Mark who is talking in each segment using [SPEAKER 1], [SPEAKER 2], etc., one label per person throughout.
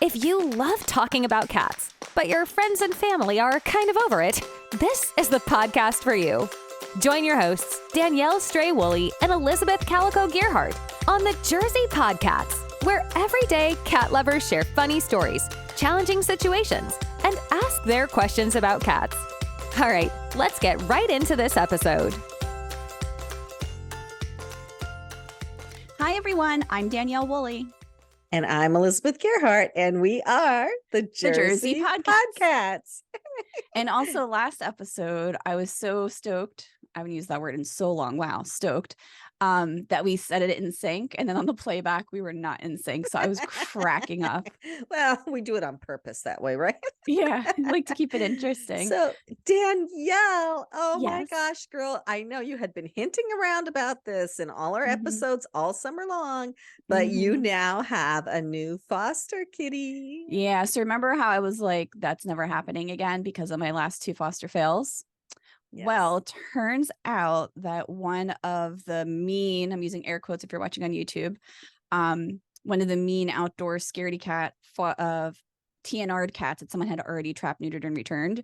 [SPEAKER 1] If you love talking about cats, but your friends and family are kind of over it, this is the podcast for you. Join your hosts, Danielle Stray Woolley and Elizabeth Calico Gearhart, on the Jersey Podcats, where everyday cat lovers share funny stories, challenging situations, and ask their questions about cats. All right, let's get right into this episode.
[SPEAKER 2] Hi, everyone. I'm Danielle Woolley.
[SPEAKER 3] And I'm Elizabeth Gearhart, and we are the Jersey Podcats.
[SPEAKER 2] And also last episode, I was so stoked. I haven't used that word in so long. Wow, stoked. That we said it in sync. And then on the playback, we were not in sync. So I was cracking up.
[SPEAKER 3] Well, we do it on purpose that way, right?
[SPEAKER 2] Yeah, I like to keep it interesting.
[SPEAKER 3] So Danielle, oh my
[SPEAKER 2] Yes.
[SPEAKER 3] gosh, girl, I know you had been hinting around about this in all our episodes all summer long, but you now have a new foster kitty.
[SPEAKER 2] Yeah. So remember how I was like, that's never happening again because of my last two foster fails?
[SPEAKER 3] Yes.
[SPEAKER 2] Well, turns out that one of the mean, I'm using air quotes if you're watching on YouTube, one of the mean outdoor scaredy cat TNR'd cats that someone had already trapped, neutered, and returned.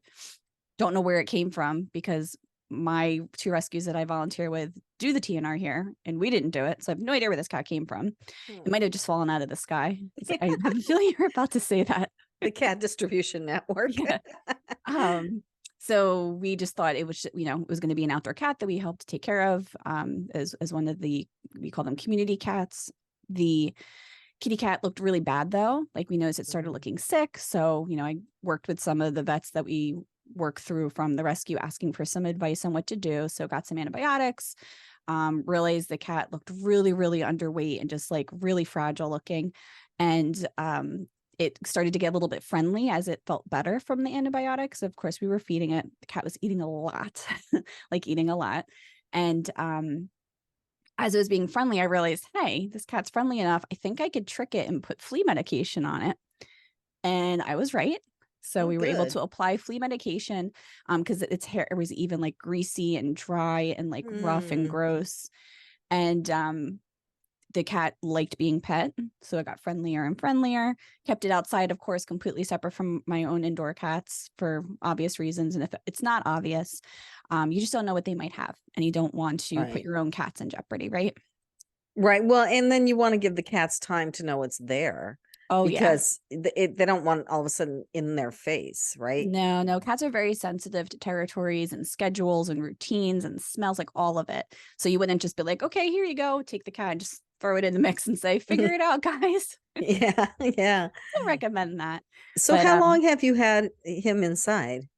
[SPEAKER 2] Don't know where it came from because my two rescues that I volunteer with do the TNR here, and we didn't do it. So I have no idea where this cat came from. It might have just fallen out of the sky. I have a feeling you're about to say that.
[SPEAKER 3] The Cat Distribution Network.
[SPEAKER 2] Yeah. So we just thought it was, it was going to be an outdoor cat that we helped take care of as one of the, we call them community cats. The kitty cat looked really bad though. Like we noticed it started looking sick. So, I worked with some of the vets that we work through from the rescue, asking for some advice on what to do. So got some antibiotics, realized the cat looked really, really underweight and just like really fragile looking. And, it started to get a little bit friendly as it felt better from the antibiotics. Of course, we were feeding it. The cat was eating a lot, eating a lot. And as it was being friendly, I realized, hey, this cat's friendly enough. I think I could trick it and put flea medication on it. And I was right. So we were able to apply flea medication because its hair was even like greasy and dry and like rough and gross. And the cat liked being pet, so it got friendlier and friendlier. Kept it outside, of course, completely separate from my own indoor cats for obvious reasons. And if it's not obvious, you just don't know what they might have, and you don't want to put your own cats in jeopardy, right?
[SPEAKER 3] Right. Well, and then you want to give the cats time to know it's there.
[SPEAKER 2] Oh,
[SPEAKER 3] because they don't want all of a sudden in their face, right?
[SPEAKER 2] No, cats are very sensitive to territories and schedules and routines and smells, like all of it. So you wouldn't just be like, okay, here you go, take the cat and just throw it in the mix and say, figure it out, guys.
[SPEAKER 3] Yeah.
[SPEAKER 2] I don't recommend that.
[SPEAKER 3] So how long have you had him inside?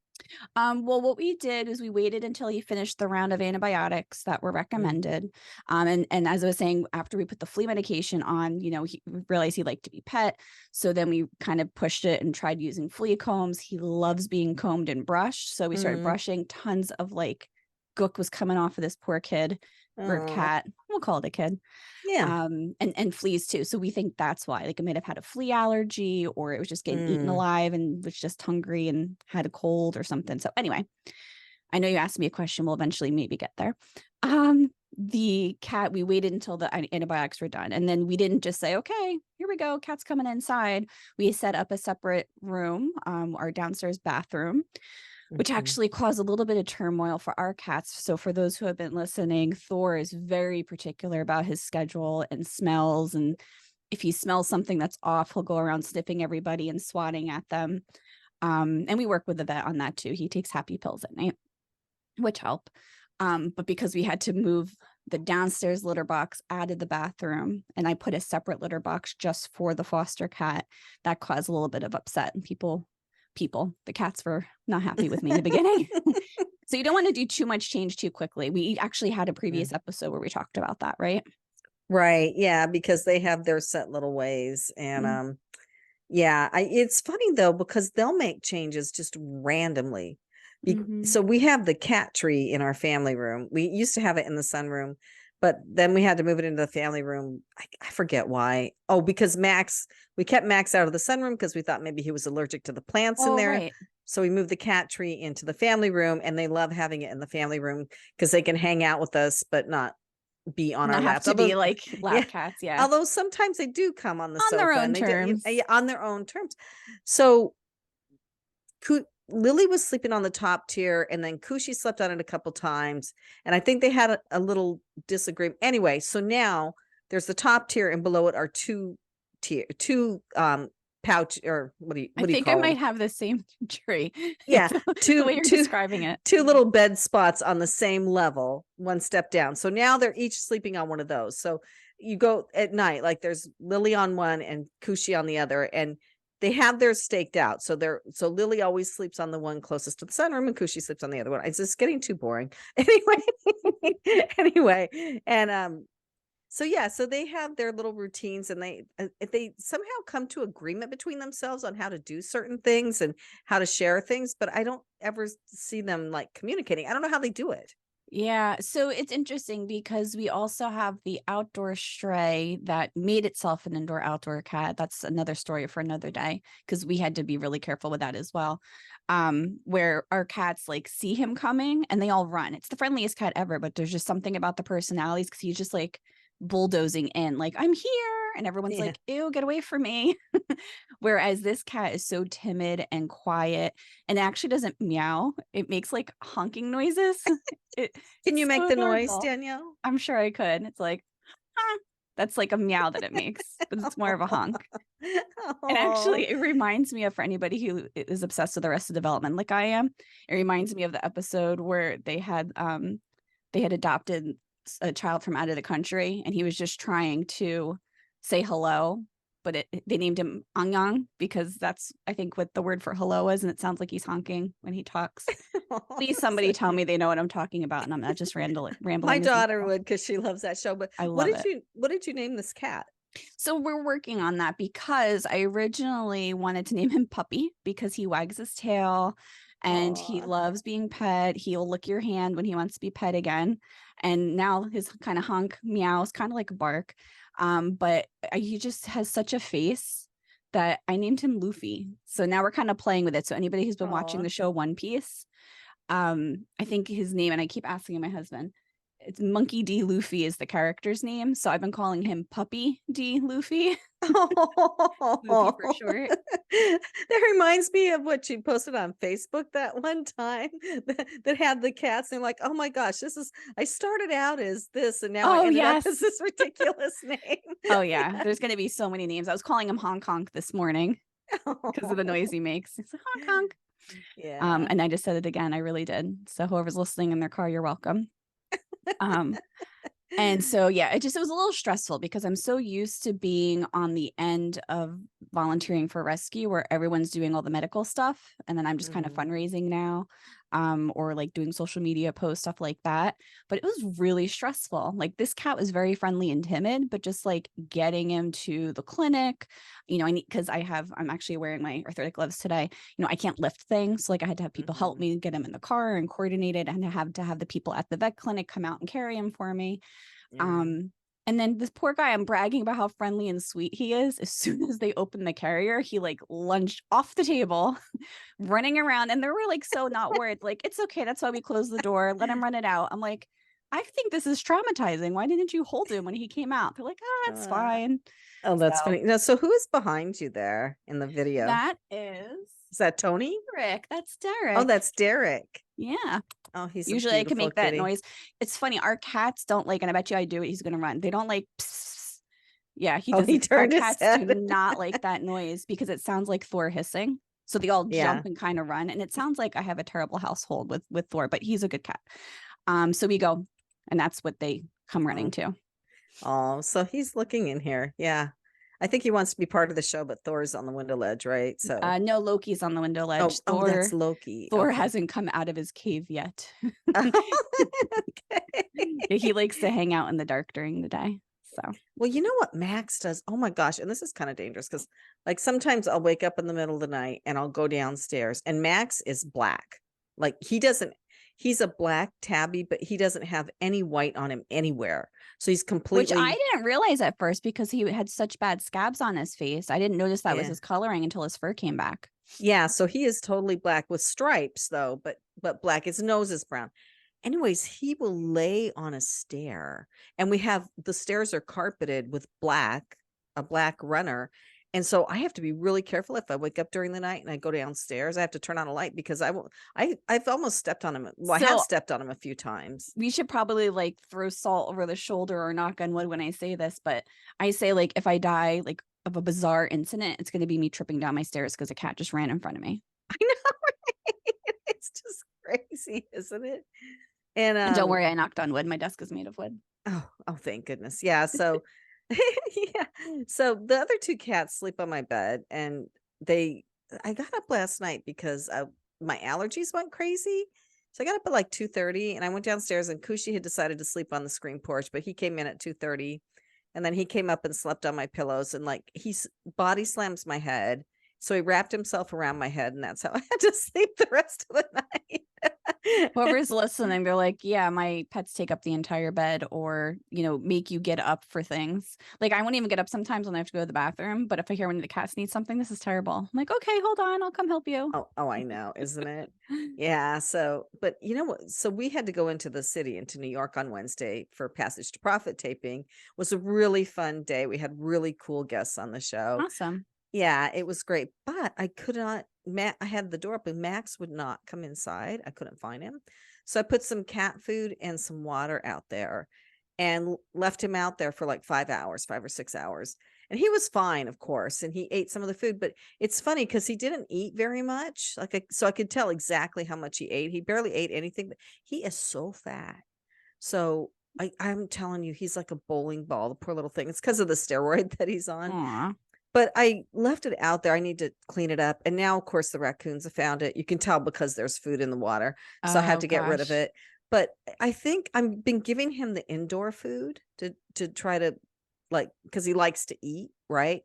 [SPEAKER 2] Well, what we did is we waited until he finished the round of antibiotics that were recommended. And as I was saying, after we put the flea medication on, he realized he liked to be pet. So then we kind of pushed it and tried using flea combs. He loves being combed and brushed. So we started brushing. Tons of gook was coming off of this poor kid or cat. We'll call it a kid.
[SPEAKER 3] Yeah.
[SPEAKER 2] And fleas too. So we think that's why, it may have had a flea allergy, or it was just getting eaten alive and was just hungry and had a cold or something. So anyway, I know you asked me a question. We'll eventually maybe get there. The cat, we waited until the antibiotics were done. And then we didn't just say, okay, here we go, cat's coming inside. We set up a separate room, our downstairs bathroom, which actually caused a little bit of turmoil for our cats. So for those who have been listening, Thor is very particular about his schedule and smells. And if he smells something that's off, he'll go around sniffing everybody and swatting at them. And we work with the vet on that too. He takes happy pills at night, which help. But because we had to move the downstairs litter box out of the bathroom, and I put a separate litter box just for the foster cat, that caused a little bit of upset. And the cats were not happy with me in the beginning. So you don't want to do too much change too quickly. We actually had a previous episode where we talked about that, right?
[SPEAKER 3] Right. Yeah, because they have their set little ways. And it's funny though, because they'll make changes just randomly. So we have the cat tree in our family room. We used to have it in the sunroom, but then we had to move it into the family room. I forget why. Oh, because we kept Max out of the sunroom because we thought maybe he was allergic to the plants in there. Right. So we moved the cat tree into the family room, and they love having it in the family room because they can hang out with us, but not be on our
[SPEAKER 2] Not have
[SPEAKER 3] laps.
[SPEAKER 2] to be like lap
[SPEAKER 3] yeah,
[SPEAKER 2] cats. Yeah.
[SPEAKER 3] although sometimes they do come on the
[SPEAKER 2] On
[SPEAKER 3] sofa
[SPEAKER 2] their own
[SPEAKER 3] and
[SPEAKER 2] terms.
[SPEAKER 3] on their own terms. So Lily was sleeping on the top tier, and then Kushi slept on it a couple times, and I think they had a little disagreement. Anyway, so now there's the top tier, and below it are two pouch, or what do you
[SPEAKER 2] I think I
[SPEAKER 3] call them?
[SPEAKER 2] might have the same tree.
[SPEAKER 3] Yeah,
[SPEAKER 2] the way you're describing it.
[SPEAKER 3] Two little bed spots on the same level, one step down. So now they're each sleeping on one of those. So you go at night, like there's Lily on one and Kushi on the other, and they have theirs staked out. So Lily always sleeps on the one closest to the sunroom, and Kushi sleeps on the other one. It's just getting too boring. Anyway, and so yeah, so they have their little routines, and they somehow come to agreement between themselves on how to do certain things and how to share things, but I don't ever see them like communicating. I don't know how they do it.
[SPEAKER 2] Yeah, so it's interesting because we also have the outdoor stray that made itself an indoor outdoor cat. That's another story for another day, because we had to be really careful with that as well. Where our cats like see him coming and they all run. It's the friendliest cat ever, but there's just something about the personalities, because he's just like bulldozing in, like, I'm here, and everyone's like, ew, get away from me. Whereas this cat is so timid and quiet, and actually doesn't meow. It makes like honking noises.
[SPEAKER 3] Can you make the noise,
[SPEAKER 2] adorable.
[SPEAKER 3] Danielle?
[SPEAKER 2] I'm sure I could. It's like, huh. That's like a meow that it makes, but it's more of a honk. And actually, it reminds me of, for anybody who is obsessed with Arrested Development like I am, it reminds me of the episode where they had adopted a child from out of the country, and he was just trying to say hello, but they named him Anyang, because that's, I think, what the word for hello is, and it sounds like he's honking when he talks. Please, somebody tell me they know what I'm talking about, and I'm not just rambling.
[SPEAKER 3] My daughter would, because she loves that show. But
[SPEAKER 2] I love
[SPEAKER 3] what did you name this cat?
[SPEAKER 2] So we're working on that, because I originally wanted to name him Puppy, because he wags his tail and he loves being pet. He'll lick your hand when he wants to be pet again. And now his kind of honk meows, kind of like a bark. But he just has such a face that I named him Luffy. So now we're kind of playing with it. So anybody who's been watching the show One Piece, I think his name, and I keep asking my husband, it's Monkey D. Luffy is the character's name. So I've been calling him Puppy D. Luffy. Luffy for short.
[SPEAKER 3] That reminds me of what you posted on Facebook that one time that had the cats. And like, oh my gosh, I started out as this, and now I ended up as this ridiculous name.
[SPEAKER 2] Oh yeah, there's going to be so many names. I was calling him Honk Honk this morning because of the noise he makes. It's like, honk honk. Yeah. And I just said it again. I really did. So whoever's listening in their car, you're welcome. And so, yeah, it was a little stressful, because I'm so used to being on the end of volunteering for rescue, where everyone's doing all the medical stuff, and then I'm just kind of fundraising now, or like doing social media posts, stuff like that. But it was really stressful. Like, this cat was very friendly and timid, but just like getting him to the clinic, I need, because I'm actually wearing my orthopedic gloves today. I can't lift things. So like, I had to have people help me get him in the car and coordinate it, and to have the people at the vet clinic come out and carry him for me. And then this poor guy, I'm bragging about how friendly and sweet he is. As soon as they opened the carrier, he like lunged off the table, running around, and they were like so not worried. Like, it's okay. That's why we closed the door. Let him run it out. I'm like, I think this is traumatizing. Why didn't you hold him when he came out? They're like, it's fine.
[SPEAKER 3] Oh, that's funny. Now, so who is behind you there in the video?
[SPEAKER 2] That is
[SPEAKER 3] that Tony?
[SPEAKER 2] Derek. That's Derek.
[SPEAKER 3] Oh, that's Derek.
[SPEAKER 2] Yeah.
[SPEAKER 3] Oh, he's
[SPEAKER 2] usually I can make that noise. It's funny. Our cats don't like, and I bet you I do it, he's gonna run. They don't like pss. Yeah, he doesn't. Our cats do not like that noise, because it sounds like Thor hissing. So they all jump and kind of run, and it sounds like I have a terrible household with Thor, but he's a good cat. So we go, and that's what they come running to. Oh,
[SPEAKER 3] so he's looking in here. Yeah. I think he wants to be part of the show, but Thor's on the window ledge, right? So
[SPEAKER 2] no, Loki's on the window ledge.
[SPEAKER 3] Oh, that's Loki.
[SPEAKER 2] Thor hasn't come out of his cave yet. He likes to hang out in the dark during the day. So,
[SPEAKER 3] well, you know what Max does? Oh my gosh. And this is kind of dangerous, because like sometimes I'll wake up in the middle of the night and I'll go downstairs, and Max is black. Like, he's a black tabby, but he doesn't have any white on him anywhere. So he's completely.
[SPEAKER 2] Which I didn't realize at first, because he had such bad scabs on his face. I didn't notice that was his coloring until his fur came back.
[SPEAKER 3] Yeah. So he is totally black with stripes though, but black. His nose is brown. Anyways, he will lay on a stair, and the stairs are carpeted with a black runner. And so I have to be really careful if I wake up during the night and I go downstairs. I have to turn on a light because I've almost stepped on him. Well, I have
[SPEAKER 2] So
[SPEAKER 3] stepped on him a few times.
[SPEAKER 2] we should probably like throw salt over the shoulder or knock on wood when I say this, but I say like if I die like of a bizarre incident, it's going to be me tripping down my stairs because a cat just ran in front of me.
[SPEAKER 3] I know, right? It's just crazy, isn't it?
[SPEAKER 2] And don't worry, I knocked on wood. My desk is made of wood.
[SPEAKER 3] Oh, thank goodness. Yeah. So, yeah. So the other two cats sleep on my bed, and I got up last night because my allergies went crazy. So I got up at like 2:30, and I went downstairs, and Kushi had decided to sleep on the screen porch, but he came in at 2:30, and then he came up and slept on my pillows, and like body slams my head. So he wrapped himself around my head, and that's how I had to sleep the rest of the night.
[SPEAKER 2] Whoever's listening, they're like, yeah, my pets take up the entire bed, or, make you get up for things. Like, I won't even get up sometimes when I have to go to the bathroom. But if I hear one of the cats needs something, this is terrible. I'm like, okay, hold on, I'll come help you.
[SPEAKER 3] Oh, I know, isn't it? Yeah. So, but you know what? So we had to go into New York on Wednesday for Passage to Profit taping. It was a really fun day. We had really cool guests on the show.
[SPEAKER 2] Awesome.
[SPEAKER 3] Yeah, it was great, but I could not. I had the door open. Max would not come inside. I couldn't find him, so I put some cat food and some water out there, and left him out there for like 5 or 6 hours. And he was fine, of course, and he ate some of the food. But it's funny because he didn't eat very much. So I could tell exactly how much he ate. He barely ate anything, but he is so fat. So I'm telling you, he's like a bowling ball. The poor little thing. It's because of the steroid that he's on.
[SPEAKER 2] Aww.
[SPEAKER 3] But I left it out there. I need to clean it up. And now, of course, the raccoons have found it. You can tell because there's food in the water. So I had to get rid of it. But I think I've been giving him the indoor food to try to, like, because he likes to eat, right?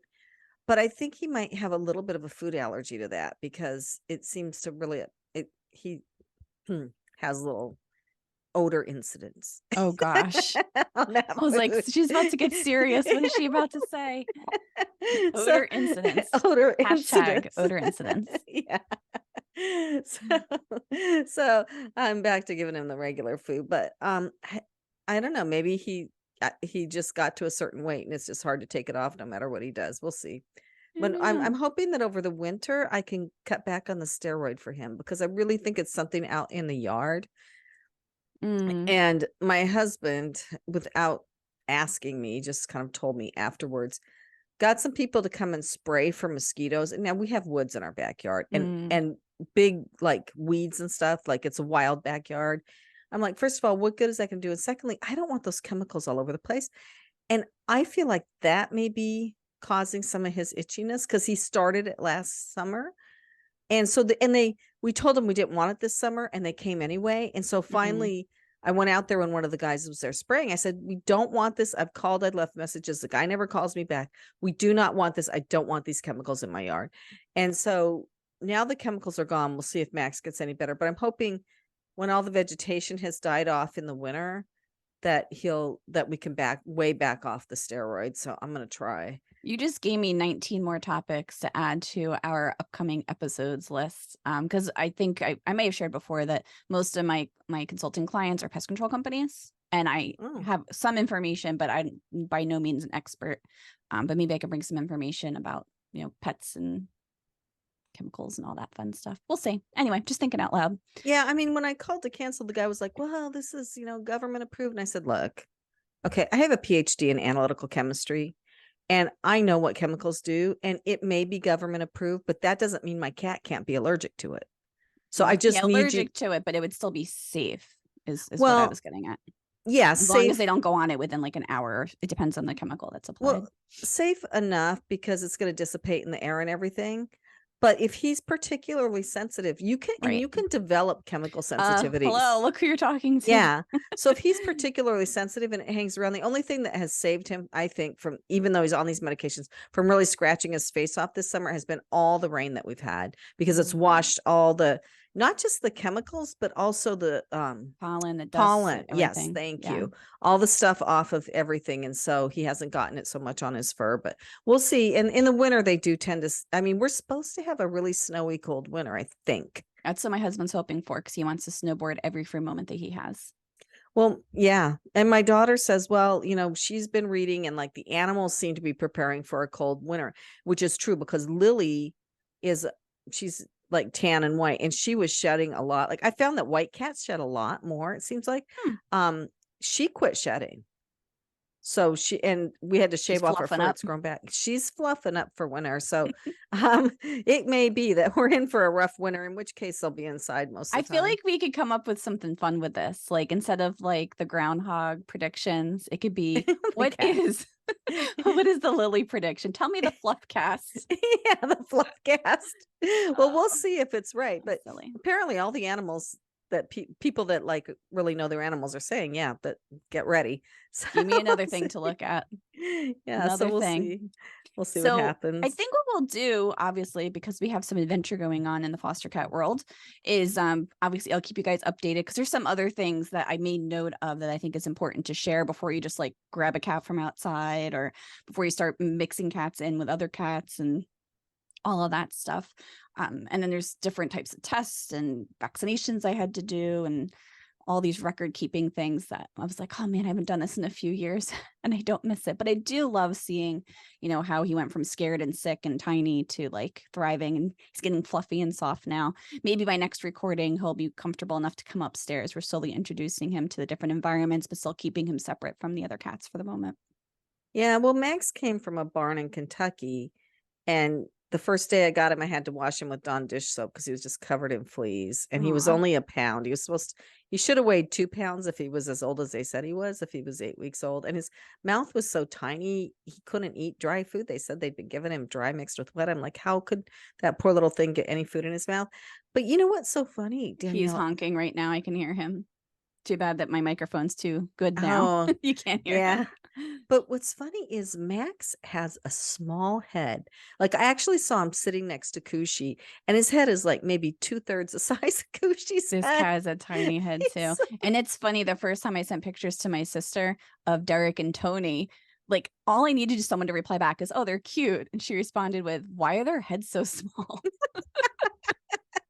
[SPEAKER 3] But I think he might have a little bit of a food allergy to that, because it seems to really, he has little odor incidents.
[SPEAKER 2] Oh gosh.
[SPEAKER 3] I
[SPEAKER 2] was like, she's about to get serious. What is she about to say? Odor incidents.
[SPEAKER 3] Odor
[SPEAKER 2] Hashtag
[SPEAKER 3] incidents.
[SPEAKER 2] odor incidents.
[SPEAKER 3] Yeah. So I'm back to giving him the regular food, but I don't know. Maybe he just got to a certain weight, and it's just hard to take it off no matter what he does. We'll see. But I'm hoping that over the winter I can cut back on the steroid for him, because I really think it's something out in the yard. And my husband, without asking me, just kind of told me afterwards, got some people to come and spray for mosquitoes. And now we have woods in our backyard, and big like weeds and stuff. Like, it's a wild backyard. I'm like, first of all, what good is that going to do? And secondly, I don't want those chemicals all over the place. And I feel like that may be causing some of his itchiness, because he started it last summer. And so we told them we didn't want it this summer, and they came anyway. And so finally I went out there when one of the guys was there spraying. I said, we don't want this. I've called, I'd left messages. The guy never calls me back. We do not want this. I don't want these chemicals in my yard. And so now the chemicals are gone. We'll see if Max gets any better, but I'm hoping when all the vegetation has died off in the winter that we can back off the steroids. So I'm going to try.
[SPEAKER 2] You just gave me 19 more topics to add to our upcoming episodes list. Because I think I may have shared before that most of my consulting clients are pest control companies, and I have some information, but I'm by no means an expert. But maybe I can bring some information about, pets and chemicals and all that fun stuff. We'll see. Anyway, just thinking out loud.
[SPEAKER 3] Yeah. I mean, when I called to cancel, the guy was like, well, this is, government approved. And I said, look, okay, I have a PhD in analytical chemistry, and I know what chemicals do, and it may be government approved, but that doesn't mean my cat can't be allergic to it. So I just need
[SPEAKER 2] allergic to it, but it would still be safe is what I was getting at.
[SPEAKER 3] Yeah.
[SPEAKER 2] As long as they don't go on it within like an hour. It depends on the chemical that's applied.
[SPEAKER 3] Well, safe enough because it's going to dissipate in the air and everything. But if he's particularly sensitive, you can develop chemical sensitivities.
[SPEAKER 2] Hello, look who you're talking to.
[SPEAKER 3] Yeah. So if he's particularly sensitive and it hangs around, the only thing that has saved him, I think, from, even though he's on these medications, from really scratching his face off this summer has been all the rain that we've had, because it's washed all the, not just the chemicals, but also the
[SPEAKER 2] pollen, the dust,
[SPEAKER 3] pollen. Yes,
[SPEAKER 2] everything.
[SPEAKER 3] thank you. All the stuff off of everything. And so he hasn't gotten it so much on his fur, but we'll see. And in the winter, they do tend to, we're supposed to have a really snowy, cold winter, I think.
[SPEAKER 2] That's what my husband's hoping for, because he wants to snowboard every free moment that he has.
[SPEAKER 3] Well, yeah. And my daughter says, well, she's been reading and like the animals seem to be preparing for a cold winter, which is true because Lily she's like tan and white and she was shedding a lot. Like I found that white cats shed a lot more, it seems like. She quit shedding. So we had to shave off her fur. It's grown back. She's fluffing up for winter. So it may be that we're in for a rough winter, in which case they'll be inside most of the time.
[SPEAKER 2] I feel like we could come up with something fun with this. Like instead of like the groundhog predictions, it could be what is the Lily prediction? Tell me the fluff cast.
[SPEAKER 3] Yeah, the fluff cast. Well, we'll see if it's right. But apparently all the animals that people that like really know their animals are saying, yeah, that get ready. So
[SPEAKER 2] give me another thing to look at.
[SPEAKER 3] Yeah, so we'll see. We'll see what happens.
[SPEAKER 2] I think what we'll do, obviously, because we have some adventure going on in the foster cat world, is obviously I'll keep you guys updated because there's some other things that I made note of that I think is important to share before you just like grab a cat from outside or before you start mixing cats in with other cats and all of that stuff. And then there's different types of tests and vaccinations I had to do and all these record keeping things that I was like, oh man, I haven't done this in a few years and I don't miss it. But I do love seeing, how he went from scared and sick and tiny to like thriving, and he's getting fluffy and soft now. Maybe by next recording, he'll be comfortable enough to come upstairs. We're slowly introducing him to the different environments, but still keeping him separate from the other cats for the moment.
[SPEAKER 3] Yeah, well, Max came from a barn in Kentucky, and the first day I got him, I had to wash him with Dawn dish soap because he was just covered in fleas, and he was only a pound. He should have weighed 2 pounds if he was as old as they said he was, if he was 8 weeks old. And his mouth was so tiny, he couldn't eat dry food. They said they'd been giving him dry mixed with wet. I'm like, how could that poor little thing get any food in his mouth? But you know what's so funny, Danielle?
[SPEAKER 2] He's honking right now. I can hear him. Too bad that my microphone's too good now.
[SPEAKER 3] Oh,
[SPEAKER 2] you can't hear him.
[SPEAKER 3] But what's funny is Max has a small head. Like I actually saw him sitting next to Kushi, and his head is like maybe 2/3 the size of Kushi's
[SPEAKER 2] This
[SPEAKER 3] head.
[SPEAKER 2] cat has a tiny head too. And it's funny, the first time I sent pictures to my sister of Derek and Tony, like all I needed is someone to reply back is, oh, they're cute. And she responded with, why are their heads so small?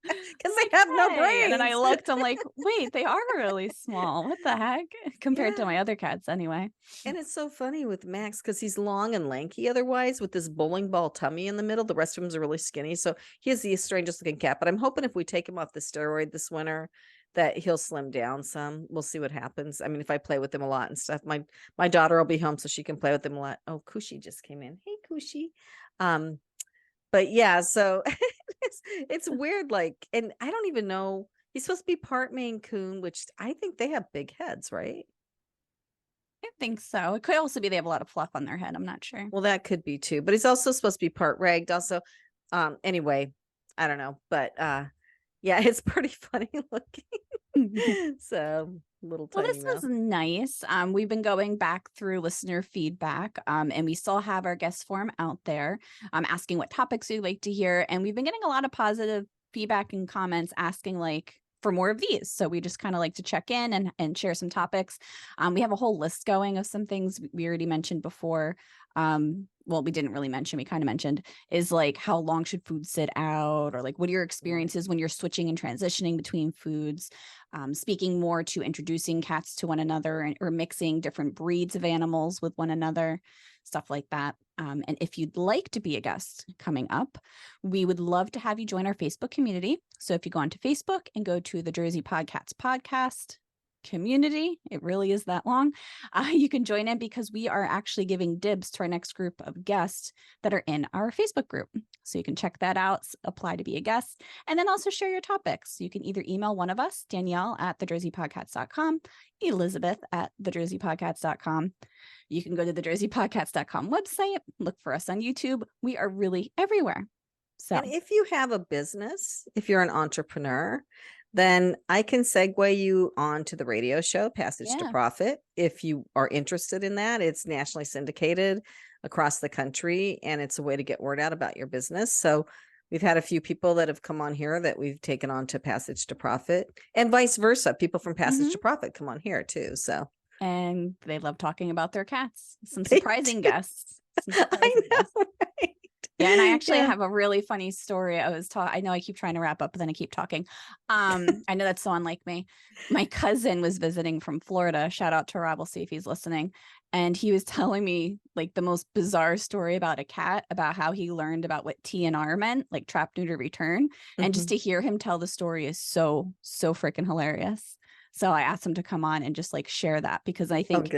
[SPEAKER 3] Because they have no brains.
[SPEAKER 2] And then I looked, I'm like, wait, they are really small. What the heck? Compared to my other cats anyway.
[SPEAKER 3] And it's so funny with Max because he's long and lanky otherwise with this bowling ball tummy in the middle. The rest of them are really skinny. So he is the strangest looking cat. But I'm hoping if we take him off the steroid this winter that he'll slim down some. We'll see what happens. I mean, if I play with him a lot and stuff, my daughter will be home so she can play with him a lot. Oh, Kushi just came in. Hey, Kushi. But yeah, so it's weird. Like, and I don't even know. He's supposed to be part Maine Coon, which I think they have big heads, right?
[SPEAKER 2] I think so. It could also be they have a lot of fluff on their head. I'm not sure.
[SPEAKER 3] Well, that could be too. But he's also supposed to be part ragged. Also, anyway, I don't know. But yeah, it's pretty funny looking. So little tiny
[SPEAKER 2] this
[SPEAKER 3] mouth.
[SPEAKER 2] was nice. We've been going back through listener feedback, and we still have our guest form out there, asking what topics we'd like to hear, and we've been getting a lot of positive feedback and comments asking like for more of these. So we just kind of like to check in and share some topics. We have a whole list going of some things we already mentioned before. Well, we didn't really mention, we kind of mentioned, is like how long should food sit out, or like what are your experiences when you're switching and transitioning between foods, speaking more to introducing cats to one another or mixing different breeds of animals with one another, stuff like that. And if you'd like to be a guest coming up, we would love to have you join our Facebook community. So if you go onto Facebook and go to the Jersey Podcats podcast community, it really is that long, you can join in because we are actually giving dibs to our next group of guests that are in our Facebook group. So you can check that out, apply to be a guest, and then also share your topics. You can either email one of us, Danielle at thejerseypodcats.com, Elizabeth at thejerseypodcats.com. You can go to thejerseypodcats.com website, look for us on YouTube. We are really everywhere. So,
[SPEAKER 3] and if you have a business, if you're an entrepreneur, then I can segue you on to the radio show, Passage to Profit. If you are interested in that, it's nationally syndicated across the country, and it's a way to get word out about your business. So we've had a few people that have come on here that we've taken on to Passage to Profit, and vice versa. People from Passage to Profit come on here too. So,
[SPEAKER 2] and they love talking about their cats. Some surprising guests.
[SPEAKER 3] I know, right?
[SPEAKER 2] Yeah, and I actually have a really funny story. I know I keep trying to wrap up, but then I keep talking. I know that's so unlike me. My cousin was visiting from Florida. Shout out to Rob. We'll see if he's listening. And he was telling me like the most bizarre story about a cat, about how he learned about what TNR meant, like trap, neuter, return. And just to hear him tell the story is so freaking hilarious. So I asked him to come on and just like share that, because I think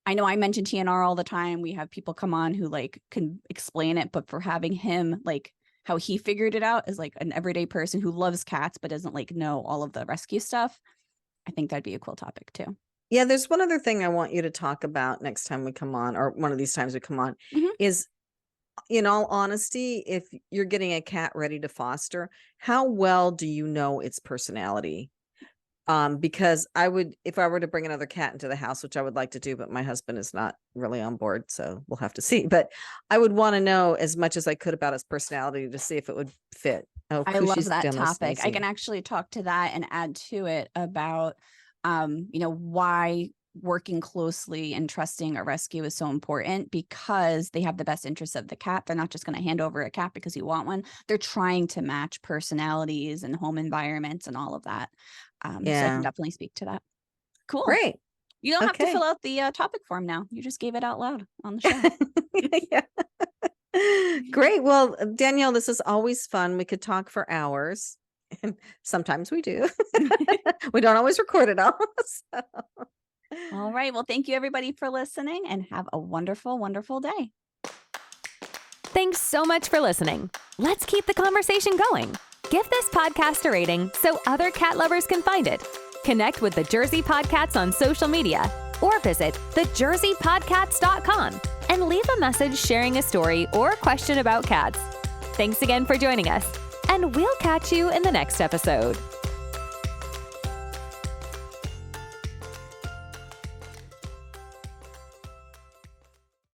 [SPEAKER 2] I know I mention TNR all the time. We have people come on who like can explain it, but for having him like how he figured it out as like an everyday person who loves cats but doesn't like know all of the rescue stuff, I think that'd be a cool topic too.
[SPEAKER 3] Yeah, there's one other thing I want you to talk about next time we come on, or one of these times we come on, is, in all honesty, if you're getting a cat ready to foster, how well do you know its personality? Because if I were to bring another cat into the house, which I would like to do, but my husband is not really on board, so we'll have to see. But I would want to know as much as I could about his personality to see if it would fit. Oh,
[SPEAKER 2] I love that topic. I can actually talk to that and add to it about, why working closely and trusting a rescue is so important, because they have the best interests of the cat. They're not just going to hand over a cat because you want one. They're trying to match personalities and home environments and all of that. So I can definitely speak to that. Cool.
[SPEAKER 3] Great.
[SPEAKER 2] You don't have to fill out the topic form now. You just gave it out loud on the show.
[SPEAKER 3] Great. Well, Danielle, this is always fun. We could talk for hours. And sometimes we do. We don't always record it all. So.
[SPEAKER 2] All right. Well, thank you everybody for listening, and have a wonderful, wonderful day.
[SPEAKER 1] Thanks so much for listening. Let's keep the conversation going. Give this podcast a rating so other cat lovers can find it. Connect with the Jersey Podcasts on social media, or visit thejerseypodcats.com and leave a message sharing a story or question about cats. Thanks again for joining us, and we'll catch you in the next episode.